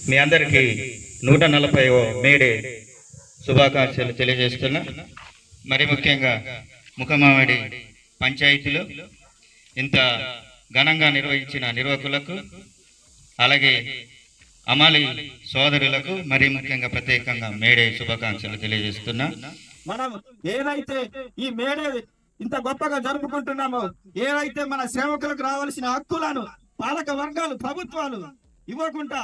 మీ అందరికీ 140వ మేడే శుభాకాంక్షలు తెలియజేస్తున్నా. మరి ముఖ్యంగా ముఖమామిడి పంచాయతీలో ఇంత ఘనంగా నిర్వహించిన నిర్వాహకులకు, అలాగే అమాలి సోదరులకు మరి ముఖ్యంగా ప్రత్యేకంగా మేడే శుభాకాంక్షలు తెలియజేస్తున్నా. మనం ఏదైతే ఈ మేడే ఇంత గొప్పగా జరుపుకుంటున్నామో, ఏదైతే మన సేవకులకు రావాల్సిన హక్కులను పాలక వర్గాలు, ప్రభుత్వాలు ఇవ్వకుండా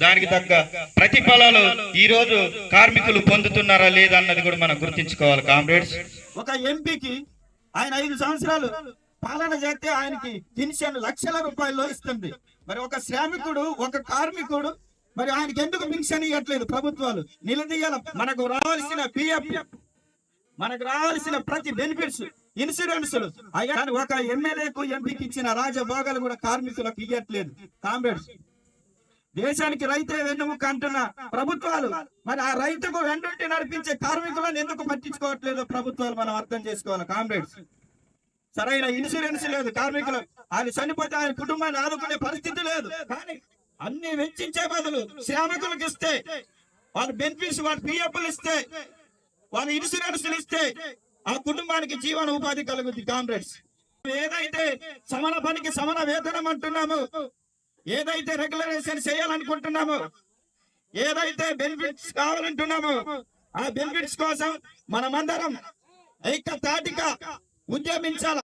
దానికి తగ్గ ప్రతిఫలాలు ఈ రోజు కార్మికులు పొందుతున్నారా లేదా అన్నది కూడా మనం గుర్తించుకోవాలి కామ్రేడ్స్. ఒక ఎంపీకి ఆయన 5 సంవత్సరాలు పాలన చేస్తే ఆయనకి పెన్షన్ లక్షల రూపాయల్లో ఇస్తుంది. మరి ఒక శ్రామికుడు, ఒక కార్మికుడు, మరి ఆయనకి ఎందుకు పెన్షన్ ఇవ్వట్లేదు ప్రభుత్వాలు? నిలదీయాల. మనకు రావాల్సిన పిఎఫ్, మనకు రావాల్సిన ప్రతి బెనిఫిట్స్, ఇన్సూరెన్సులు అయ్యా ఒక ఎమ్మెల్యేకు, ఎంపీకి ఇచ్చిన రాజభోగాలు కూడా కార్మికులకు ఇవ్వట్లేదు కామ్రేడ్స్. దేశానికి రైతే వెన్నుముక అంటున్న ప్రభుత్వాలు మరి ఆ రైతుకు వెన్నుంటి నడిపించే కార్మికులను ఎందుకు పట్టించుకోవట్లేదు ప్రభుత్వాలు? మనం అర్థం చేసుకోవాలి కామ్రేడ్స్. సరైన ఇన్సూరెన్స్ లేదు కార్మికులు. ఆయన చనిపోతే ఆయన కుటుంబాన్ని ఆదుకునే పరిస్థితి లేదు. కానీ అన్ని వెచ్చించే బదులు శ్రామికులకు ఇస్తే, వాళ్ళ బెనిఫిట్స్, వాళ్ళ పిఎఫ్లు ఇస్తే, వాళ్ళ ఇన్సూరెన్స్లు ఇస్తే ఆ కుటుంబానికి జీవన ఉపాధి కలుగుతుంది కామ్రేడ్స్. ఏదైతే సమాన పనికి సమాన వేతనం అంటున్నామో, ఏదైతే రెగ్యులరైజేషన్ చేయాలనుకుంటున్నామో, ఏదైతే బెనిఫిట్స్ కావాలంటున్నామో, ఆ బెనిఫిట్స్ కోసం మనమందరం ఐక్యతాటిగా ఉద్యమించాలి.